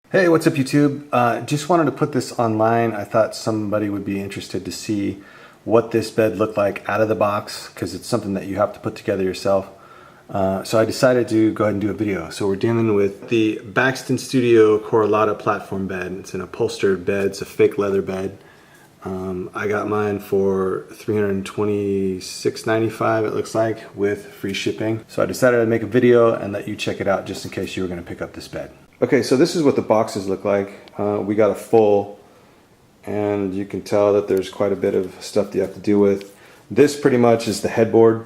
Hey, what's up YouTube? Just wanted to put this online. I thought somebody would be interested to see what this bed looked like out of the box because it's something that you have to put together yourself. So I decided to go ahead and do a video. So we're dealing with the Baxton Studio Carlotta platform bed. It's an upholstered bed. It's a fake leather bed. I got mine for $326.95 it looks like with free shipping. So I decided to make a video and let you check it out just in case you were going to pick up this bed. Okay, so this is what the boxes look like. We got a full, and you can tell that there's quite a bit of stuff that you have to deal with. This pretty much is the headboard.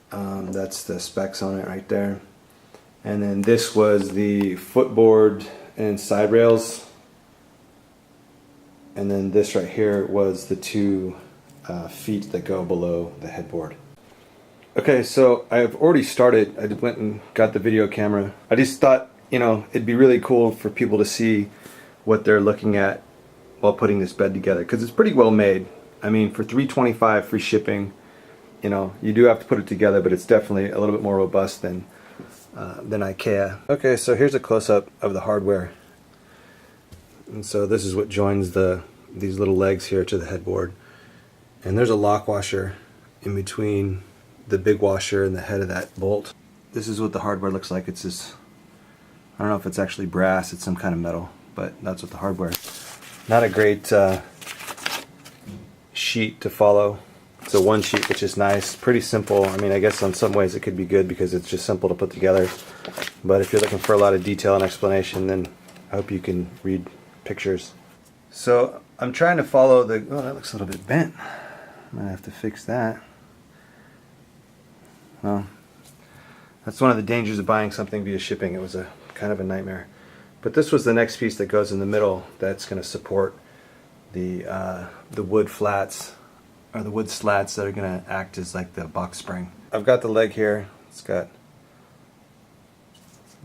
That's the specs on it right there. And then this was the footboard and side rails. And then this right here was the two feet that go below the headboard. Okay, so I've already started. I went and got the video camera. I just thought, you know, it'd be really cool for people to see what they're looking at while putting this bed together, because it's pretty well made. I mean, for $325 free shipping, you know, you do have to put it together, but it's definitely a little bit more robust than IKEA. Okay, so here's a close-up of the hardware. And so this is what joins these little legs here to the headboard. And there's a lock washer in between the big washer and the head of that bolt. This is what the hardware looks like. It's this, I don't know if it's actually brass, it's some kind of metal, but that's what the hardware is. Not a great sheet to follow. It's a one sheet, which is nice. Pretty simple. I mean, I guess in some ways it could be good because it's just simple to put together. But if you're looking for a lot of detail and explanation, then I hope you can read pictures. So I'm trying to follow the, oh, that looks a little bit bent. I'm gonna have to fix that. Well, that's one of the dangers of buying something via shipping. It was a kind of a nightmare. But this was the next piece that goes in the middle that's going to support the wood flats, or the wood slats that are going to act as like the box spring. I've got the leg here. It's got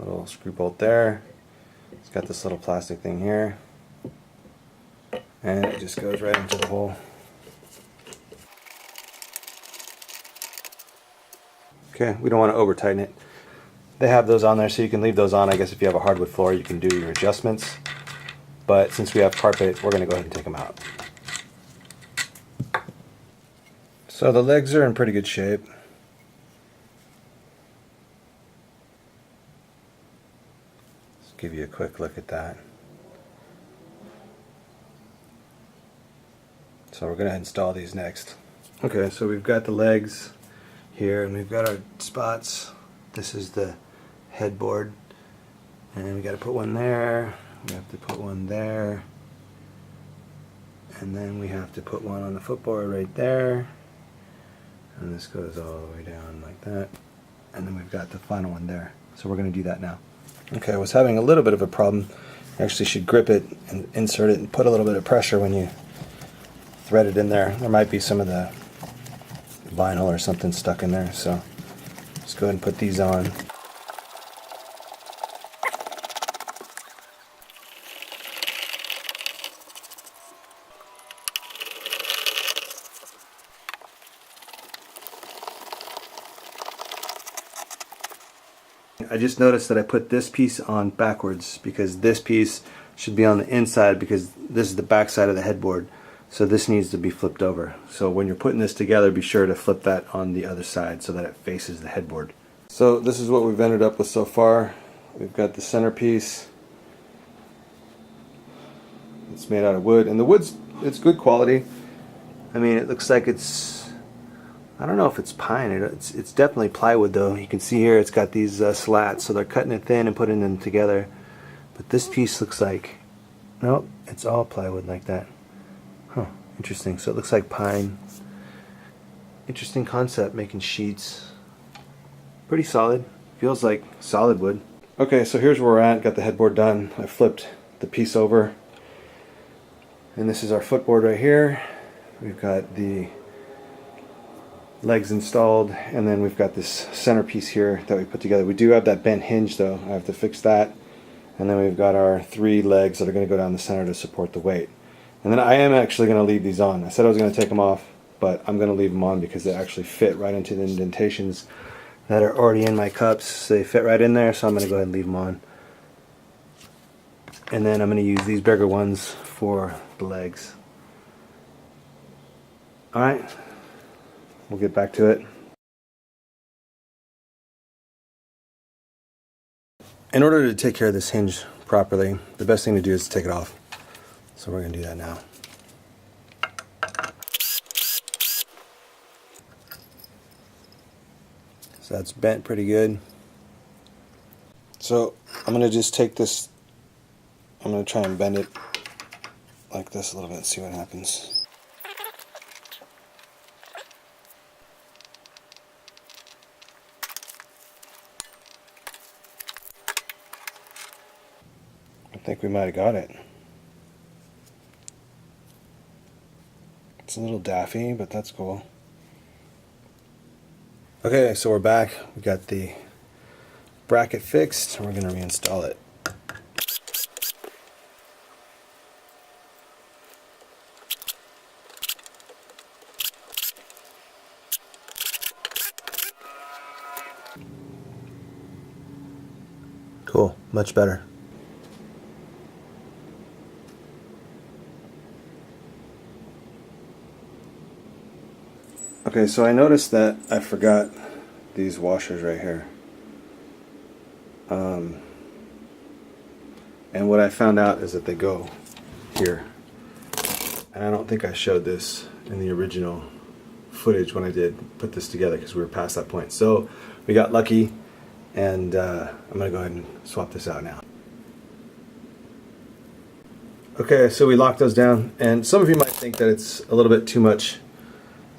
a little screw bolt there. It's got this little plastic thing here. And it just goes right into the hole. Okay, we don't want to over tighten it. They have those on there, so you can leave those on. I guess if you have a hardwood floor, you can do your adjustments. But since we have carpet, we're going to go ahead and take them out. So the legs are in pretty good shape. Let's give you a quick look at that. So we're going to install these next. Okay, so we've got the legs here, and we've got our spots. This is the headboard, and we got to put one there, we have to put one there, and then we have to put one on the footboard right there, and this goes all the way down like that, and then we've got the final one there. So we're going to do that now. Okay, I was having a little bit of a problem. You actually should grip it and insert it and put a little bit of pressure when you thread it in there. There might be some of the vinyl or something stuck in there, so let's go ahead and put these on. I just noticed that I put this piece on backwards because this piece should be on the inside because this is the back side of the headboard. So this needs to be flipped over. So when you're putting this together, be sure to flip that on the other side so that it faces the headboard. So this is what we've ended up with so far. We've got the centerpiece. It's made out of wood, and the wood's, it's good quality. I mean, it looks like it's, I don't know if it's pine. It's definitely plywood though. You can see here it's got these slats, so they're cutting it thin and putting them together. But this piece looks like, nope, it's all plywood like that. Huh, interesting. So it looks like pine. Interesting concept, making sheets. Pretty solid. Feels like solid wood. Okay, so here's where we're at. Got the headboard done. I flipped the piece over. And this is our footboard right here. We've got the legs installed, and then we've got this centerpiece here that we put together. We do have that bent hinge though. I have to fix that. And then we've got our three legs that are going to go down the center to support the weight. And then I am actually going to leave these on. I said I was going to take them off, but I'm going to leave them on because they actually fit right into the indentations that are already in my cups. So they fit right in there, so I'm going to go ahead and leave them on. And then I'm going to use these bigger ones for the legs. Alright, we'll get back to it. In order to take care of this hinge properly, the best thing to do is to take it off. So we're going to do that now. So that's bent pretty good. So I'm going to just take this, I'm going to try and bend it like this a little bit and see what happens. I think we might have got it. It's a little daffy, but that's cool. Okay, so we're back. We got the bracket fixed, and we're going to reinstall it. Cool, much better. Okay, so I noticed that I forgot these washers right here. And what I found out is that they go here. And I don't think I showed this in the original footage when I did put this together because we were past that point. So we got lucky, and I'm going to go ahead and swap this out now. Okay, so we locked those down, and some of you might think that it's a little bit too much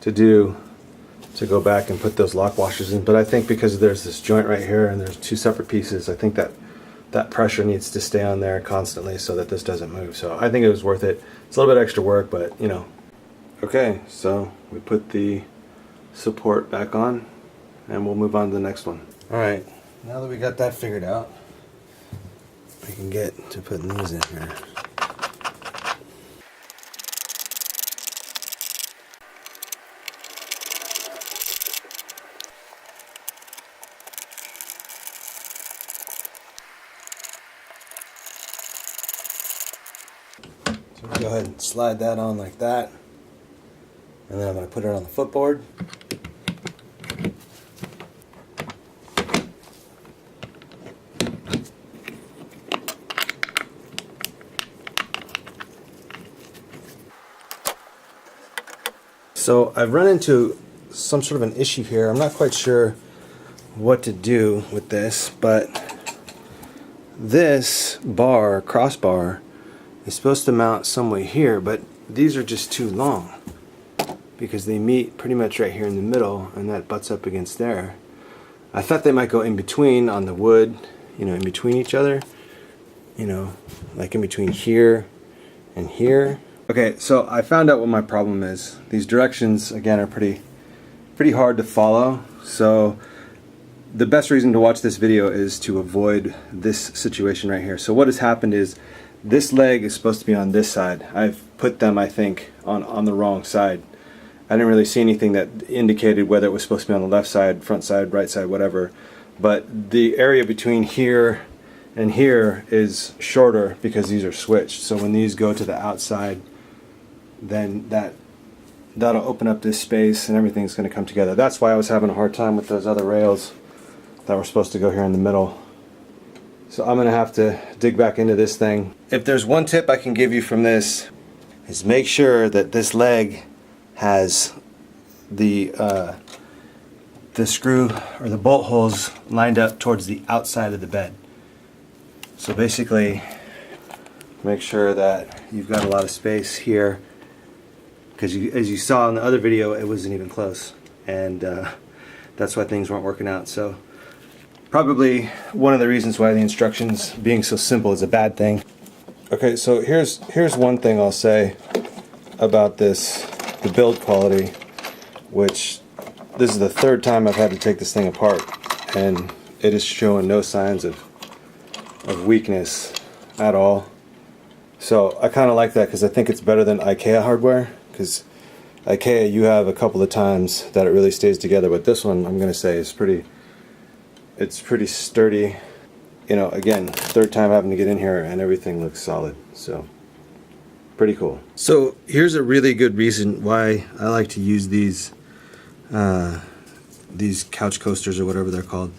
to do to go back and put those lock washers in, but I think because there's this joint right here and there's two separate pieces, I think that that pressure needs to stay on there constantly so that this doesn't move. So I think it was worth it. It's a little bit extra work, but you know. Okay, so we put the support back on and we'll move on to the next one. Alright, now that we got that figured out, we can get to putting these in here. So we'll go ahead and slide that on like that, and then I'm going to put it on the footboard. So I've run into some sort of an issue here. I'm not quite sure what to do with this, but this bar, crossbar, is supposed to mount somewhere here, but these are just too long because they meet pretty much right here in the middle, and that butts up against there. I thought they might go in between on the wood, you know, in between each other, you know, like in between here and here. Okay, so I found out what my problem is. These directions, again, are pretty hard to follow. So the best reason to watch this video is to avoid this situation right here. So what has happened is this leg is supposed to be on this side. I've put them, I think, on the wrong side. I didn't really see anything that indicated whether it was supposed to be on the left side, front side, right side, whatever. But the area between here and here is shorter because these are switched. So when these go to the outside, then that'll open up this space and everything's going to come together. That's why I was having a hard time with those other rails that were supposed to go here in the middle. So I'm going to have to dig back into this thing. If there's one tip I can give you from this, is make sure that this leg has the screw or the bolt holes lined up towards the outside of the bed. So basically, make sure that you've got a lot of space here, because as you saw in the other video, it wasn't even close, and that's why things weren't working out. So probably one of the reasons why the instructions being so simple is a bad thing. Okay, so here's one thing I'll say about this, the build quality, which this is the third time I've had to take this thing apart, and it is showing no signs of weakness at all. So I kind of like that because I think it's better than IKEA hardware, because IKEA you have a couple of times that it really stays together, but this one I'm going to say is pretty sturdy. you know, again, third time having to get in here and everything looks solid. So pretty cool. So here's a really good reason why I like to use these couch coasters or whatever they're called,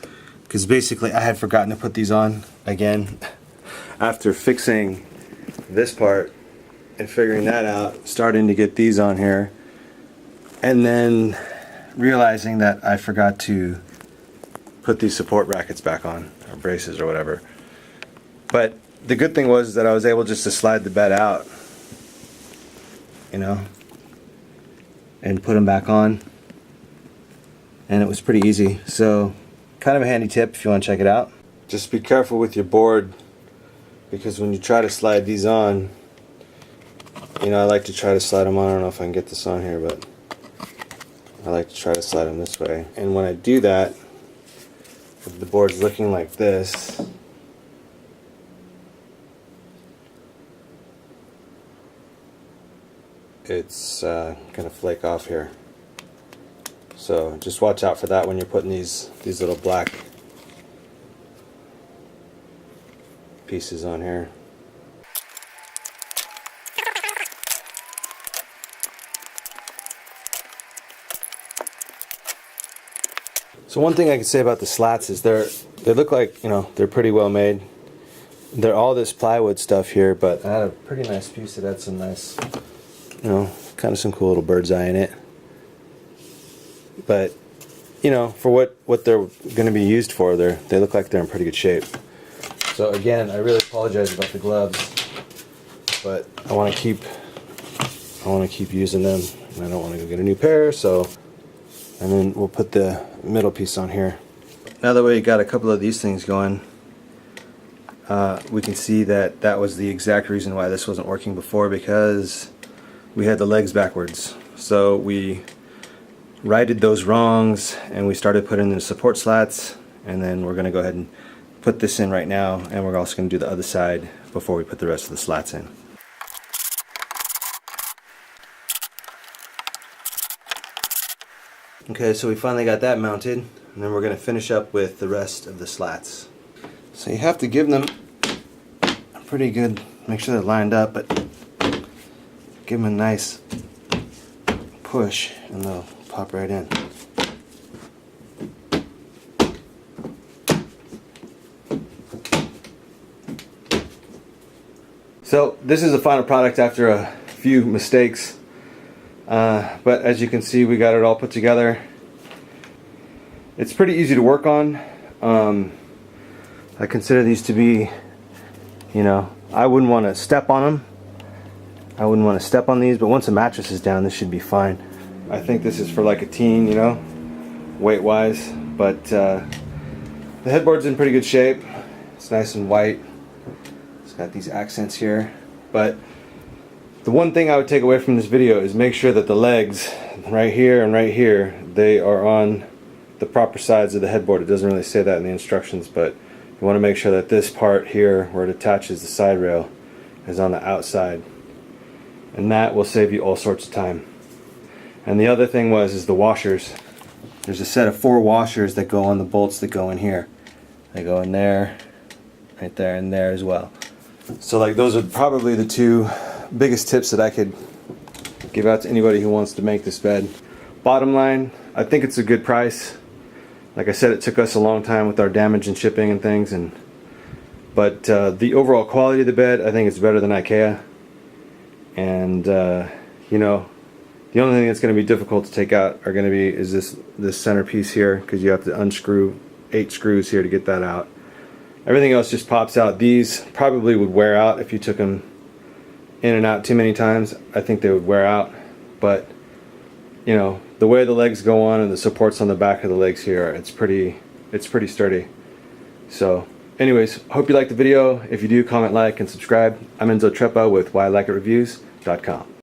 because basically I had forgotten to put these on again after fixing this part and figuring that out, starting to get these on here, and then realizing that I forgot to put these support brackets back on, or braces or whatever. But the good thing was that I was able just to slide the bed out, you know, and put them back on, and it was pretty easy. So kind of a handy tip if you want to check it out. Just be careful with your board, because when you try to slide these on, you know, I like to try to slide them on. I don't know if I can get this on here, but I like to try to slide them this way. And when I do that, if the board's looking like this, it's gonna flake off here. So just watch out for that when you're putting these little black pieces on here. So one thing I can say about the slats is they look like, you know, they're pretty well made. They're all this plywood stuff here, but I had a pretty nice piece that had some nice, you know, kind of some cool little bird's eye in it. But, you know, for what they're going to be used for, they look like they're in pretty good shape. So again, I really apologize about the gloves, but I want to keep using them, and I don't want to go get a new pair. So, and then we'll put the middle piece on here. Now that we got a couple of these things going, we can see that that was the exact reason why this wasn't working before, because we had the legs backwards. So we righted those wrongs and we started putting in the support slats, and then we're going to go ahead and put this in right now, and we're also going to do the other side before we put the rest of the slats in. Okay, so we finally got that mounted, and then we're going to finish up with the rest of the slats. So you have to give them a pretty good, make sure they're lined up, but give them a nice push and they'll pop right in. So this is the final product after a few mistakes. But as you can see, we got it all put together. It's pretty easy to work on. I consider these to be, you know, I wouldn't want to step on them. I wouldn't want to step on these, but once the mattress is down, this should be fine. I think this is for like a teen, you know, weight-wise. But the headboard's in pretty good shape. It's nice and white. It's got these accents here. But the one thing I would take away from this video is make sure that the legs right here and right here, they are on the proper sides of the headboard. It doesn't really say that in the instructions, but you want to make sure that this part here where it attaches the side rail is on the outside, and that will save you all sorts of time. And the other thing is the washers. There's a set of 4 washers that go on the bolts that go in here. They go in there, right there, and there as well. So like those are probably the 2 biggest tips that I could give out to anybody who wants to make this bed. Bottom line, I think it's a good price. Like I said, it took us a long time with our damage and shipping and things, but the overall quality of the bed, I think it's better than IKEA. And you know, the only thing that's going to be difficult to take out is this centerpiece here, because you have to unscrew 8 screws here to get that out. Everything else just pops out. These probably would wear out if you took them in and out too many times. I think they would wear out, but you know, the way the legs go on and the supports on the back of the legs here, it's pretty sturdy. So anyways, hope you liked the video. If you do, comment, like, and subscribe. I'm Enzo Treppa with whyilikeItreviews.com.